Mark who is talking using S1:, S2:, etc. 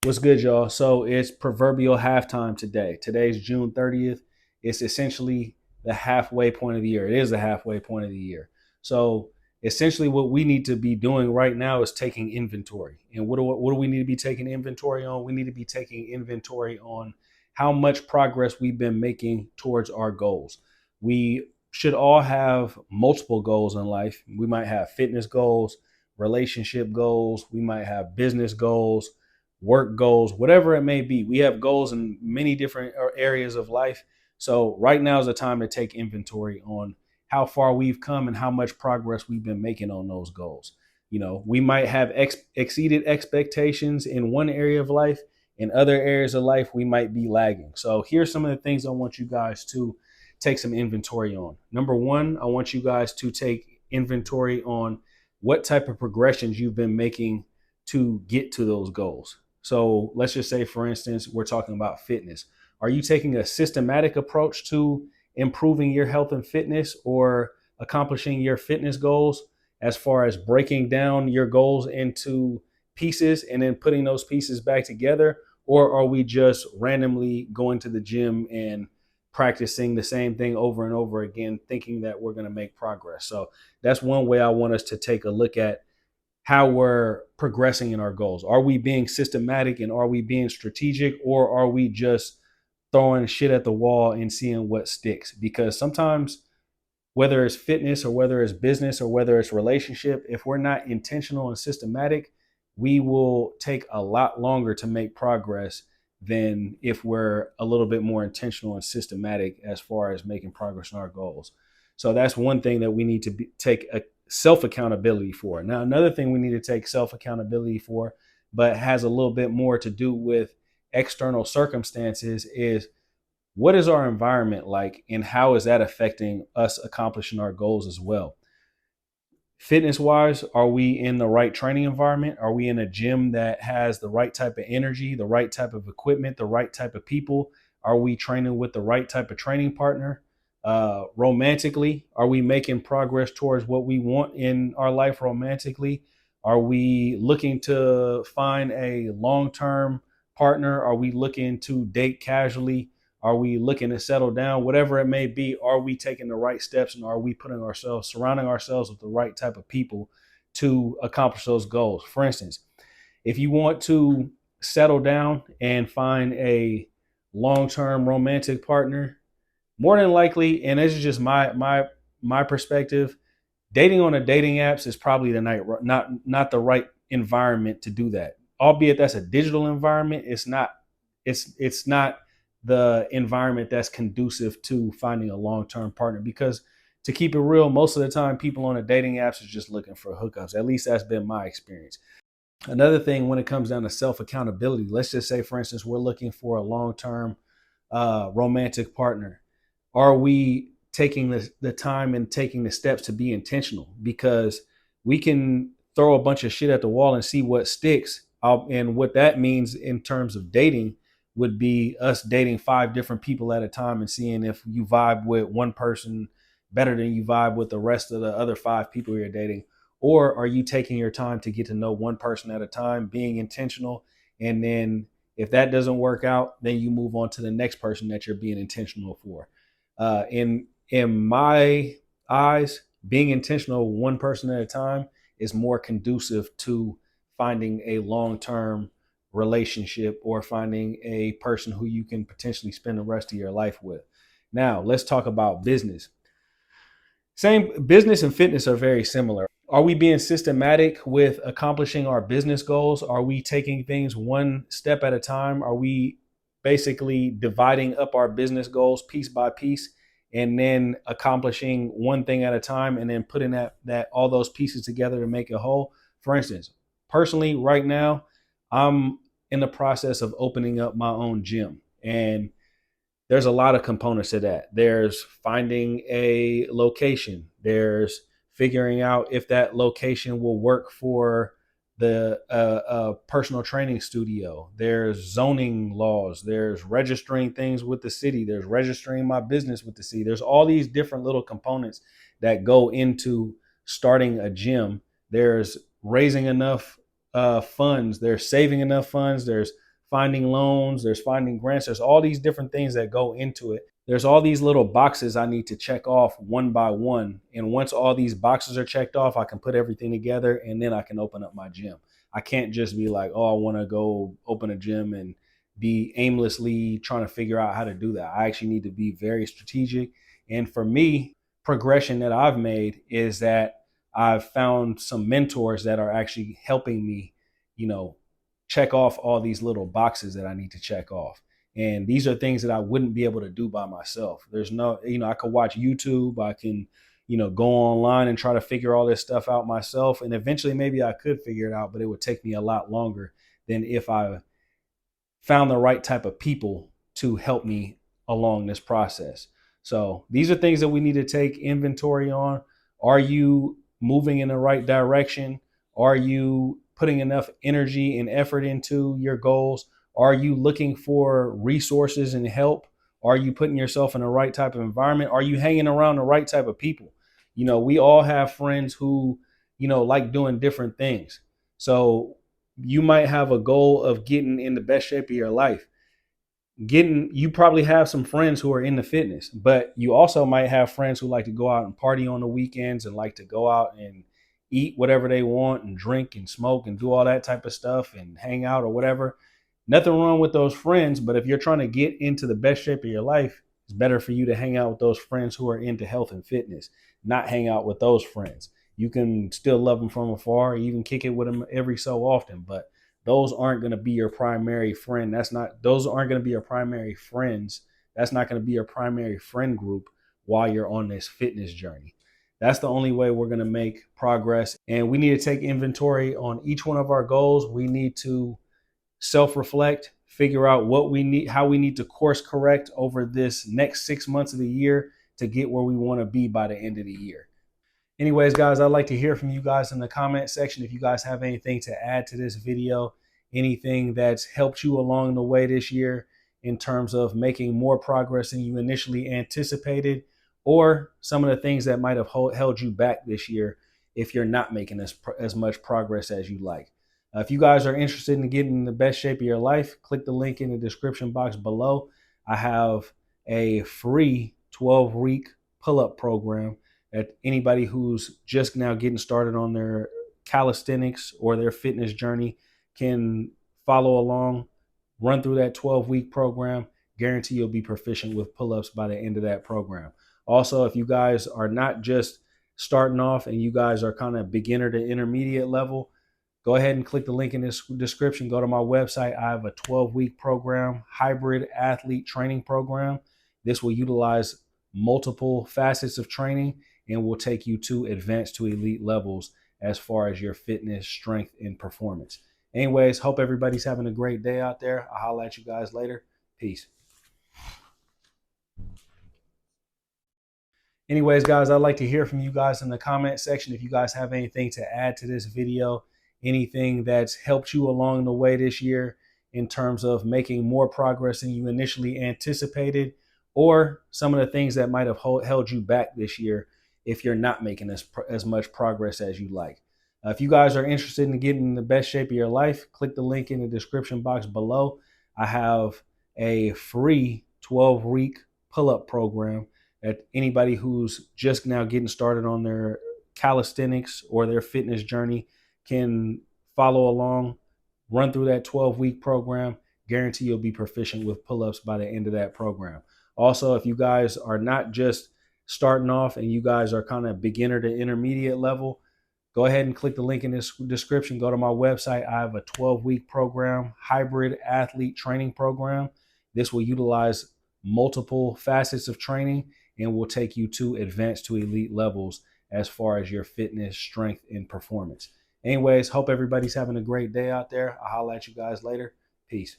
S1: What's good, y'all? So it's proverbial halftime today. Today's June 30th. It's essentially the halfway point of the year. It is the halfway point of the year. So essentially, what we need to be doing right now is taking inventory. And what do we need to be taking inventory on? We need to be taking inventory on how much progress we've been making towards our goals. We should all have multiple goals in life. We might have fitness goals, relationship goals, we might have business goals, work goals, whatever it may be. We have goals in many different areas of life. So right now is the time to take inventory on how far we've come and how much progress we've been making on those goals. You know, we might have exceeded expectations in one area of life. In other areas of life, we might be lagging. So here's some of the things I want you guys to take some inventory on. Number one, I want you guys to take inventory on what type of progressions you've been making to get to those goals. So let's just say, for instance, we're talking about fitness. Are you taking a systematic approach to improving your health and fitness or accomplishing your fitness goals, as far as breaking down your goals into pieces and then putting those pieces back together? Or are we just randomly going to the gym and practicing the same thing over and over again, thinking that we're going to make progress? So that's one way I want us to take a look at how we're progressing in our goals. Are we being systematic and are we being strategic, or are we just throwing shit at the wall and seeing what sticks? Because sometimes, whether it's fitness or whether it's business or whether it's relationship, if we're not intentional and systematic, we will take a lot longer to make progress than if we're a little bit more intentional and systematic as far as making progress on our goals. So that's one thing that we need to take a self accountability for. Now, another thing we need to take self accountability for, but has a little bit more to do with external circumstances, is what is our environment like and how is that affecting us accomplishing our goals as well? Fitness wise, are we in the right training environment? Are we in a gym that has the right type of energy, the right type of equipment, the right type of people? Are we training with the right type of training partner? Romantically, are we making progress towards what we want in our life romantically? Are we looking to find a long term partner? Are we looking to date casually? Are we looking to settle down? Whatever it may be, are we taking the right steps and are we putting ourselves, surrounding ourselves with the right type of people to accomplish those goals? For instance, if you want to settle down and find a long-term romantic partner, more than likely, and this is just my perspective, dating on a dating apps is probably the not the right environment to do that. Albeit that's a digital environment, it's not the environment that's conducive to finding a long-term partner, because to keep it real, most of the time people on the dating apps are just looking for hookups. At least that's been my experience. Another thing, when it comes down to self accountability, let's just say, for instance, we're looking for a long-term romantic partner. Are we taking the time and taking the steps to be intentional? Because we can throw a bunch of shit at the wall and see what sticks. And what that means in terms of dating would be us dating 5 different people at a time and seeing if you vibe with one person better than you vibe with the rest of the other 5 people you're dating. Or are you taking your time to get to know one person at a time, being intentional, and then if that doesn't work out, then you move on to the next person that you're being intentional for. In my eyes, being intentional one person at a time is more conducive to finding a long-term relationship or finding a person who you can potentially spend the rest of your life with. Now, let's talk about business. Same, business and fitness are very similar. Are we being systematic with accomplishing our business goals? Are we taking things one step at a time? Are we basically dividing up our business goals piece by piece and then accomplishing one thing at a time and then putting that all those pieces together to make a whole? For instance, personally, right now, I'm in the process of opening up my own gym, and there's a lot of components to that. There's finding a location. There's figuring out if that location will work for the personal training studio. There's zoning laws. There's registering things with the city. There's registering my business with the city. There's all these different little components that go into starting a gym. There's raising enough funds. There's saving enough funds. There's finding loans, there's finding grants, there's all these different things that go into it. There's all these little boxes I need to check off one by one. And once all these boxes are checked off, I can put everything together and then I can open up my gym. I can't just be like, oh, I want to go open a gym and be aimlessly trying to figure out how to do that. I actually need to be very strategic. And for me, progression that I've made is that I've found some mentors that are actually helping me, you know, check off all these little boxes that I need to check off. And these are things that I wouldn't be able to do by myself. There's no, I could watch YouTube, I can, go online and try to figure all this stuff out myself. And eventually maybe I could figure it out, but it would take me a lot longer than if I found the right type of people to help me along this process. So these are things that we need to take inventory on. Are you moving in the right direction? Are you putting enough energy and effort into your goals? Are you looking for resources and help? Are you putting yourself in the right type of environment? Are you hanging around the right type of people? We all have friends who, like doing different things. So you might have a goal of getting in the best shape of your life. You probably have some friends who are into fitness, but you also might have friends who like to go out and party on the weekends and like to go out and eat whatever they want and drink and smoke and do all that type of stuff and hang out or whatever. Nothing wrong with those friends, but if you're trying to get into the best shape of your life, it's better for you to hang out with those friends who are into health and fitness, not hang out with those friends. You can still love them from afar, even kick it with them every so often, but those aren't going to be your primary friend. Those aren't going to be your primary friends. That's not going to be your primary friend group while you're on this fitness journey. That's the only way we're going to make progress. And we need to take inventory on each one of our goals. We need to self-reflect, figure out what we need, how we need to course correct over this next 6 months of the year to get where we want to be by the end of the year. Anyways, guys, I'd like to hear from you guys in the comment section. If you guys have anything to add to this video, anything that's helped you along the way this year in terms of making more progress than you initially anticipated, or some of the things that might have held you back this year if you're not making as much progress as you like. If you guys are interested in getting in the best shape of your life, click the link in the description box below. I have a free 12-week pull-up program that anybody who's just now getting started on their calisthenics or their fitness journey can follow along, run through that 12-week program. Guarantee you'll be proficient with pull-ups by the end of that program. Also, if you guys are not just starting off and you guys are kind of beginner to intermediate level, go ahead and click the link in this description. Go to my website. I have a 12-week program, hybrid athlete training program. This will utilize multiple facets of training and will take you to advanced to elite levels as far as your fitness, strength, and performance. Anyways, hope everybody's having a great day out there. I'll holler at you guys later. Peace. Anyways, guys, I'd like to hear from you guys in the comment section. If you guys have anything to add to this video, anything that's helped you along the way this year in terms of making more progress than you initially anticipated, or some of the things that might have held you back this year if you're not making as much progress as you like. If you guys are interested in getting in the best shape of your life, click the link in the description box below. I have a free 12-week pull-up program that anybody who's just now getting started on their calisthenics or their fitness journey can follow along, run through that 12-week program. Guarantee you'll be proficient with pull-ups by the end of that program. Also, if you guys are not just starting off and you guys are kind of beginner to intermediate level, go ahead and click the link in this description. Go to my website. I have a 12-week program, hybrid athlete training program. This will utilize multiple facets of training and will take you to advanced to elite levels as far as your fitness, strength, and performance. Anyways, hope everybody's having a great day out there. I'll holler at you guys later. Peace.